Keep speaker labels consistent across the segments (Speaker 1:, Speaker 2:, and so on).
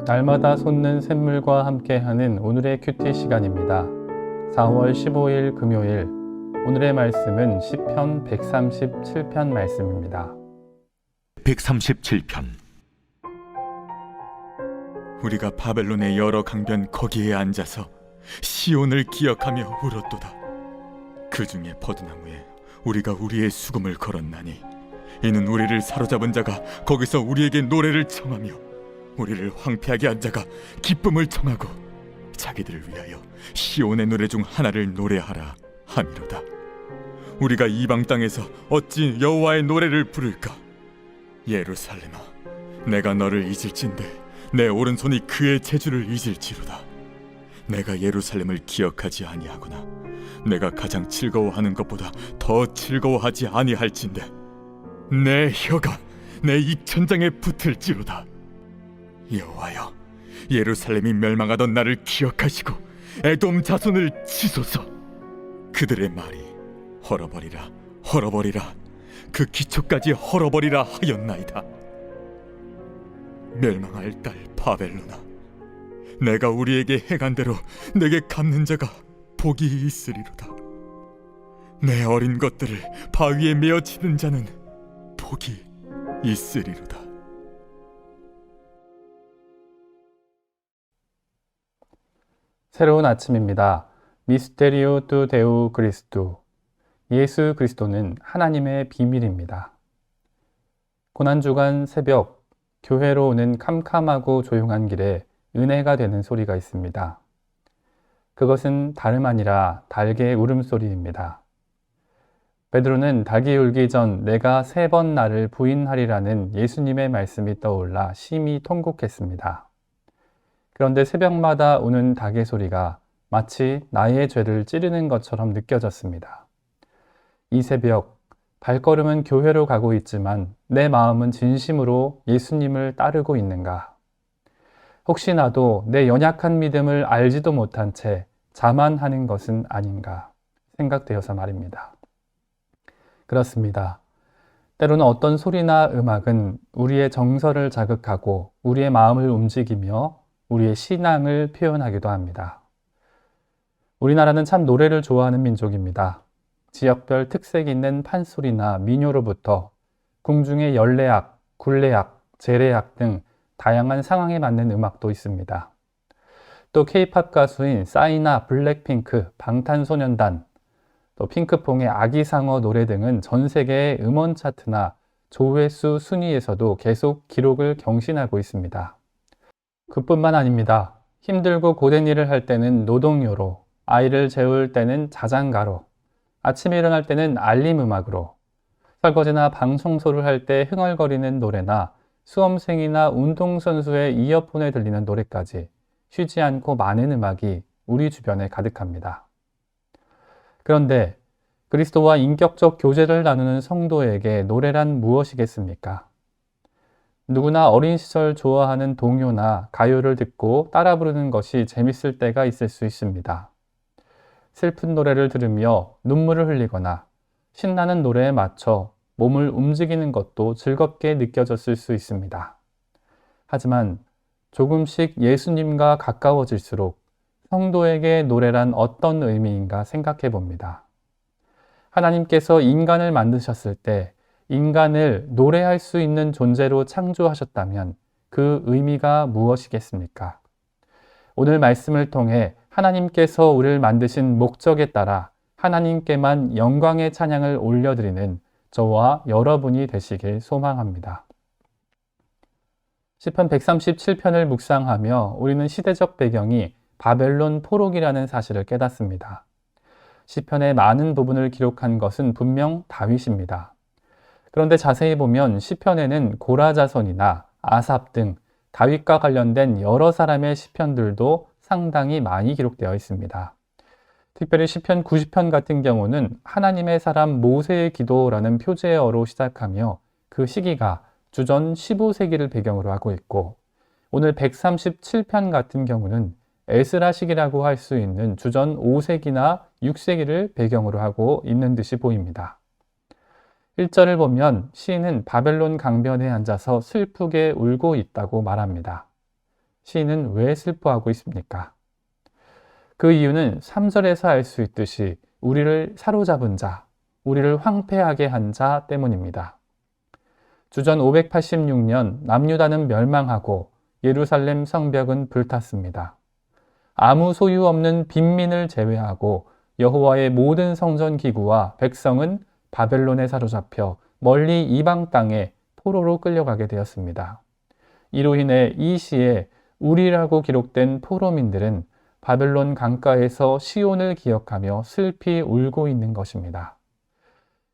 Speaker 1: 날마다 솟는 샘물과 함께하는 오늘의 큐티 시간입니다. 4월 15일 금요일, 오늘의 말씀은 시편 137편 말씀입니다.
Speaker 2: 137편. 우리가 바벨론의 여러 강변 거기에 앉아서 시온을 기억하며 울었도다. 그 중에 버드나무에 우리가 우리의 수금을 걸었나니 이는 우리를 사로잡은 자가 거기서 우리에게 노래를 청하며 우리를 황폐하게 한 자가 기쁨을 청하고 자기들을 위하여 시온의 노래 중 하나를 노래하라 함이로다. 우리가 이방 땅에서 어찌 여호와의 노래를 부를까? 예루살렘아, 내가 너를 잊을진대 내 오른손이 그의 재주를 잊을지로다. 내가 예루살렘을 기억하지 아니하거나 내가 가장 즐거워하는 것보다 더 즐거워하지 아니할진대 내 혀가 내 입천장에 붙을지로다. 여호와여, 예루살렘이 멸망하던 날을 기억하시고 에돔 자손을 치소서. 그들의 말이 헐어버리라 헐어버리라 그 기초까지 헐어버리라 하였나이다. 멸망할 딸 바벨론아, 내가 우리에게 행한 대로 내게 갚는 자가 복이 있으리로다. 내 어린 것들을 바위에 메어 치는 자는 복이 있으리로다.
Speaker 1: 새로운 아침입니다. 미스테리오 두 데우 그리스도. 예수 그리스도는 하나님의 비밀입니다. 고난주간 새벽, 교회로 오는 캄캄하고 조용한 길에 은혜가 되는 소리가 있습니다. 그것은 다름 아니라 닭의 울음소리입니다. 베드로는 닭이 울기 전 내가 3번 나를 부인하리라는 예수님의 말씀이 떠올라 심히 통곡했습니다. 그런데 새벽마다 우는 닭의 소리가 마치 나의 죄를 찌르는 것처럼 느껴졌습니다. 이 새벽, 발걸음은 교회로 가고 있지만 내 마음은 진심으로 예수님을 따르고 있는가? 혹시 나도 내 연약한 믿음을 알지도 못한 채 자만하는 것은 아닌가 생각되어서 말입니다. 그렇습니다. 때로는 어떤 소리나 음악은 우리의 정서를 자극하고 우리의 마음을 움직이며 우리의 신앙을 표현하기도 합니다. 우리나라는 참 노래를 좋아하는 민족입니다. 지역별 특색 있는 판소리나 민요로부터 궁중의 연례악, 굴례악, 재래악 등 다양한 상황에 맞는 음악도 있습니다. 또 K-팝 가수인 싸이나 블랙핑크, 방탄소년단, 또 핑크퐁의 아기상어 노래 등은 전 세계의 음원 차트나 조회수 순위에서도 계속 기록을 경신하고 있습니다. 그뿐만 아닙니다. 힘들고 고된 일을 할 때는 노동요로, 아이를 재울 때는 자장가로, 아침에 일어날 때는 알림음악으로, 설거지나 방 청소를 할 때 흥얼거리는 노래나 수험생이나 운동선수의 이어폰에 들리는 노래까지 쉬지 않고 많은 음악이 우리 주변에 가득합니다. 그런데 그리스도와 인격적 교제를 나누는 성도에게 노래란 무엇이겠습니까? 누구나 어린 시절 좋아하는 동요나 가요를 듣고 따라 부르는 것이 재밌을 때가 있을 수 있습니다. 슬픈 노래를 들으며 눈물을 흘리거나 신나는 노래에 맞춰 몸을 움직이는 것도 즐겁게 느껴졌을 수 있습니다. 하지만 조금씩 예수님과 가까워질수록 성도에게 노래란 어떤 의미인가 생각해 봅니다. 하나님께서 인간을 만드셨을 때 인간을 노래할 수 있는 존재로 창조하셨다면 그 의미가 무엇이겠습니까? 오늘 말씀을 통해 하나님께서 우리를 만드신 목적에 따라 하나님께만 영광의 찬양을 올려드리는 저와 여러분이 되시길 소망합니다. 시편 137편을 묵상하며 우리는 시대적 배경이 바벨론 포로기라는 사실을 깨닫습니다. 시편의 많은 부분을 기록한 것은 분명 다윗입니다. 그런데 자세히 보면 시편에는 고라 자손이나 아삽 등 다윗과 관련된 여러 사람의 시편들도 상당히 많이 기록되어 있습니다. 특별히 시편 90편 같은 경우는 하나님의 사람 모세의 기도라는 표제어로 시작하며 그 시기가 주전 15세기를 배경으로 하고 있고, 오늘 137편 같은 경우는 에스라시기라고 할 수 있는 주전 5세기나 6세기를 배경으로 하고 있는 듯이 보입니다. 1절을 보면 시인은 바벨론 강변에 앉아서 슬프게 울고 있다고 말합니다. 시인은 왜 슬퍼하고 있습니까? 그 이유는 3절에서 알 수 있듯이 우리를 사로잡은 자, 우리를 황폐하게 한 자 때문입니다. 주전 586년 남유다는 멸망하고 예루살렘 성벽은 불탔습니다. 아무 소유 없는 빈민을 제외하고 여호와의 모든 성전 기구와 백성은 바벨론에 사로잡혀 멀리 이방 땅에 포로로 끌려가게 되었습니다. 이로 인해 이 시에 우리라고 기록된 포로민들은 바벨론 강가에서 시온을 기억하며 슬피 울고 있는 것입니다.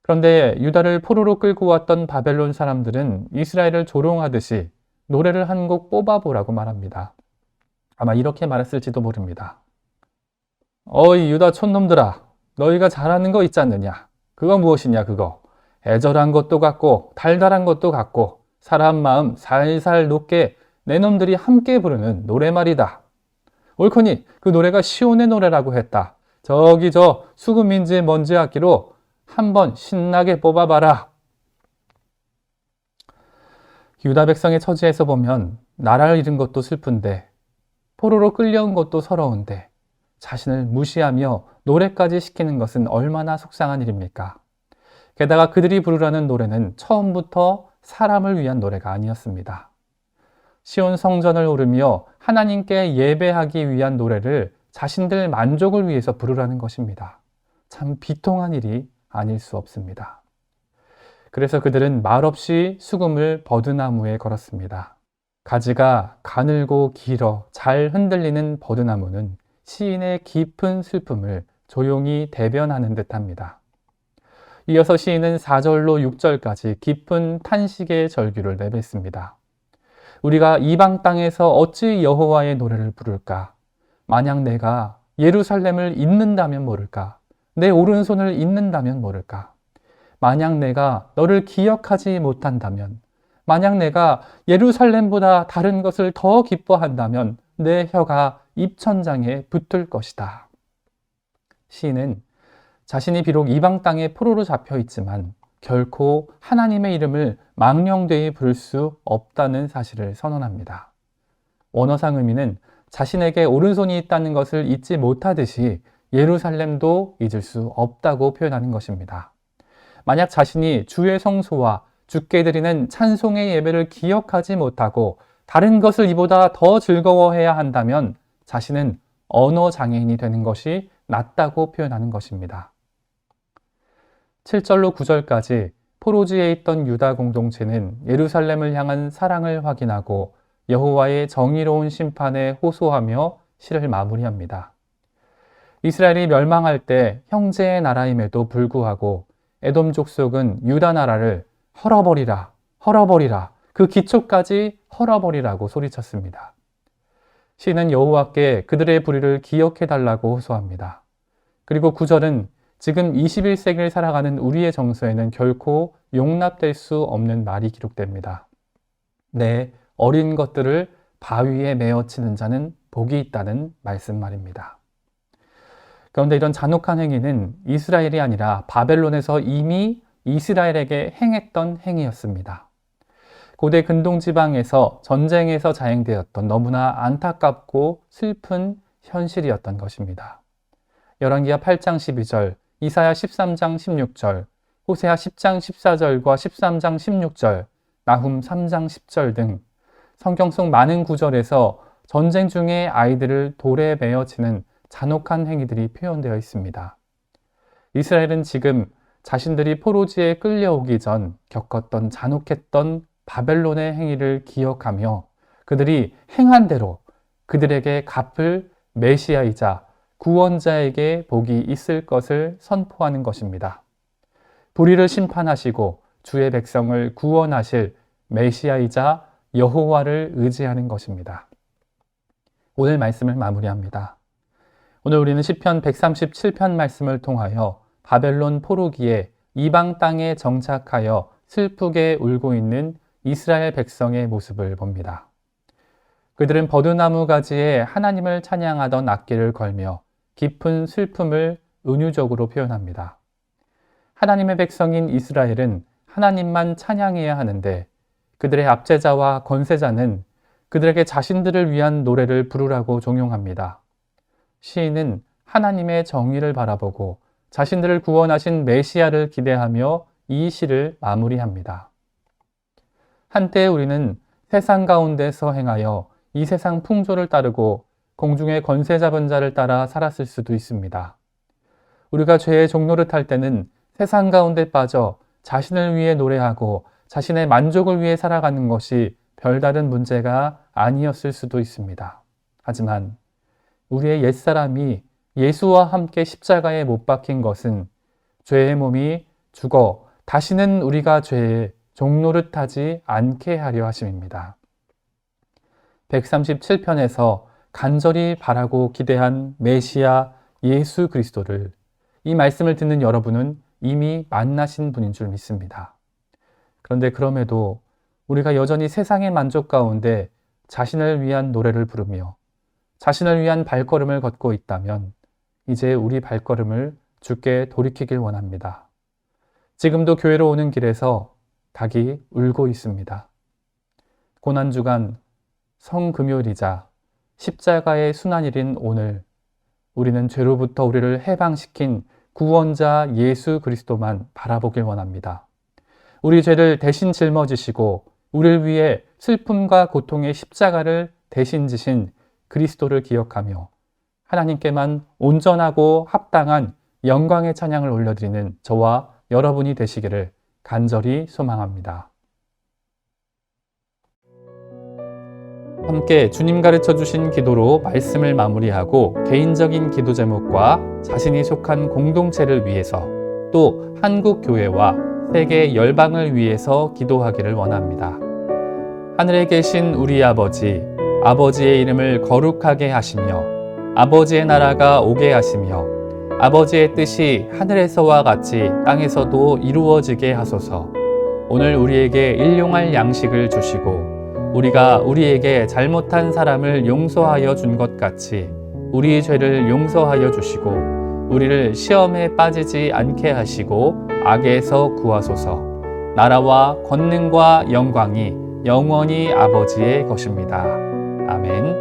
Speaker 1: 그런데 유다를 포로로 끌고 왔던 바벨론 사람들은 이스라엘을 조롱하듯이 노래를 한 곡 뽑아보라고 말합니다. 아마 이렇게 말했을지도 모릅니다. 어이 유다 촌놈들아, 너희가 잘하는 거 있지 않느냐? 그거 무엇이냐 그거. 애절한 것도 같고 달달한 것도 같고 사람 마음 살살 녹게 내 놈들이 함께 부르는 노래말이다. 옳거니 그 노래가 시온의 노래라고 했다. 저기 저 수금인지 먼지 악기로 한번 신나게 뽑아봐라. 유다 백성의 처지에서 보면 나라를 잃은 것도 슬픈데 포로로 끌려온 것도 서러운데 자신을 무시하며 노래까지 시키는 것은 얼마나 속상한 일입니까? 게다가 그들이 부르라는 노래는 처음부터 사람을 위한 노래가 아니었습니다. 시온 성전을 오르며 하나님께 예배하기 위한 노래를 자신들 만족을 위해서 부르라는 것입니다. 참 비통한 일이 아닐 수 없습니다. 그래서 그들은 말없이 수금을 버드나무에 걸었습니다. 가지가 가늘고 길어 잘 흔들리는 버드나무는 시인의 깊은 슬픔을 조용히 대변하는 듯합니다. 이어서 시인은 4절로 6절까지 깊은 탄식의 절규를 내뱉습니다. 우리가 이방 땅에서 어찌 여호와의 노래를 부를까? 만약 내가 예루살렘을 잇는다면 모를까? 내 오른손을 잇는다면 모를까? 만약 내가 너를 기억하지 못한다면, 만약 내가 예루살렘보다 다른 것을 더 기뻐한다면 내 혀가 입천장에 붙을 것이다. 시인은 자신이 비록 이방 땅에 포로로 잡혀 있지만 결코 하나님의 이름을 망령되이 부를 수 없다는 사실을 선언합니다. 원어상 의미는 자신에게 오른손이 있다는 것을 잊지 못하듯이 예루살렘도 잊을 수 없다고 표현하는 것입니다. 만약 자신이 주의 성소와 주께 드리는 찬송의 예배를 기억하지 못하고 다른 것을 이보다 더 즐거워해야 한다면 자신은 언어 장애인이 되는 것이 낫다고 표현하는 것입니다. 7절로 9절까지 포로지에 있던 유다 공동체는 예루살렘을 향한 사랑을 확인하고 여호와의 정의로운 심판에 호소하며 시를 마무리합니다. 이스라엘이 멸망할 때 형제의 나라임에도 불구하고 에돔 족속은 유다 나라를 헐어버리라, 헐어버리라, 그 기초까지 헐어버리라고 소리쳤습니다. 시는 여호와께 그들의 불의를 기억해달라고 호소합니다. 그리고 9절은 지금 21세기를 살아가는 우리의 정서에는 결코 용납될 수 없는 말이 기록됩니다. 내 어린 것들을 바위에 메어 치는 자는 복이 있다는 말씀 말입니다. 그런데 이런 잔혹한 행위는 이스라엘이 아니라 바벨론에서 이미 이스라엘에게 행했던 행위였습니다. 고대 근동지방에서 전쟁에서 자행되었던 너무나 안타깝고 슬픈 현실이었던 것입니다. 열왕기하 8장 12절, 이사야 13장 16절, 호세아 10장 14절과 13장 16절, 나훔 3장 10절 등 성경 속 많은 구절에서 전쟁 중에 아이들을 돌에 베어 치는 잔혹한 행위들이 표현되어 있습니다. 이스라엘은 지금 자신들이 포로지에 끌려오기 전 겪었던 잔혹했던 바벨론의 행위를 기억하며 그들이 행한 대로 그들에게 갚을 메시아이자 구원자에게 복이 있을 것을 선포하는 것입니다. 불의를 심판하시고 주의 백성을 구원하실 메시아이자 여호와를 의지하는 것입니다. 오늘 말씀을 마무리합니다. 오늘 우리는 시편 137편 말씀을 통하여 바벨론 포로기에 이방 땅에 정착하여 슬프게 울고 있는 이스라엘 백성의 모습을 봅니다. 그들은 버드나무 가지에 하나님을 찬양하던 악기를 걸며 깊은 슬픔을 은유적으로 표현합니다. 하나님의 백성인 이스라엘은 하나님만 찬양해야 하는데 그들의 압제자와 권세자는 그들에게 자신들을 위한 노래를 부르라고 종용합니다. 시인은 하나님의 정의를 바라보고 자신들을 구원하신 메시아를 기대하며 이 시를 마무리합니다. 한때 우리는 세상 가운데서 행하여 이 세상 풍조를 따르고 공중의 권세 잡은 자를 따라 살았을 수도 있습니다. 우리가 죄의 종노릇 할 때는 세상 가운데 빠져 자신을 위해 노래하고 자신의 만족을 위해 살아가는 것이 별다른 문제가 아니었을 수도 있습니다. 하지만 우리의 옛사람이 예수와 함께 십자가에 못 박힌 것은 죄의 몸이 죽어 다시는 우리가 죄의 종노릇하지 않게 하려 하심입니다. 137편에서 간절히 바라고 기대한 메시아 예수 그리스도를 이 말씀을 듣는 여러분은 이미 만나신 분인 줄 믿습니다. 그런데 그럼에도 우리가 여전히 세상의 만족 가운데 자신을 위한 노래를 부르며 자신을 위한 발걸음을 걷고 있다면 이제 우리 발걸음을 주께 돌이키길 원합니다. 지금도 교회로 오는 길에서 닭이 울고 있습니다. 고난주간 성금요일이자 십자가의 순환일인 오늘 우리는 죄로부터 우리를 해방시킨 구원자 예수 그리스도만 바라보길 원합니다. 우리 죄를 대신 짊어지시고 우리를 위해 슬픔과 고통의 십자가를 대신 지신 그리스도를 기억하며 하나님께만 온전하고 합당한 영광의 찬양을 올려드리는 저와 여러분이 되시기를 간절히 소망합니다. 함께 주님 가르쳐 주신 기도로 말씀을 마무리하고 개인적인 기도 제목과 자신이 속한 공동체를 위해서 또 한국 교회와 세계 열방을 위해서 기도하기를 원합니다. 하늘에 계신 우리 아버지, 아버지의 이름을 거룩하게 하시며 아버지의 나라가 오게 하시며 아버지의 뜻이 하늘에서와 같이 땅에서도 이루어지게 하소서. 오늘 우리에게 일용할 양식을 주시고 우리가 우리에게 잘못한 사람을 용서하여 준 것 같이 우리 죄를 용서하여 주시고 우리를 시험에 빠지지 않게 하시고 악에서 구하소서. 나라와 권능과 영광이 영원히 아버지의 것입니다. 아멘.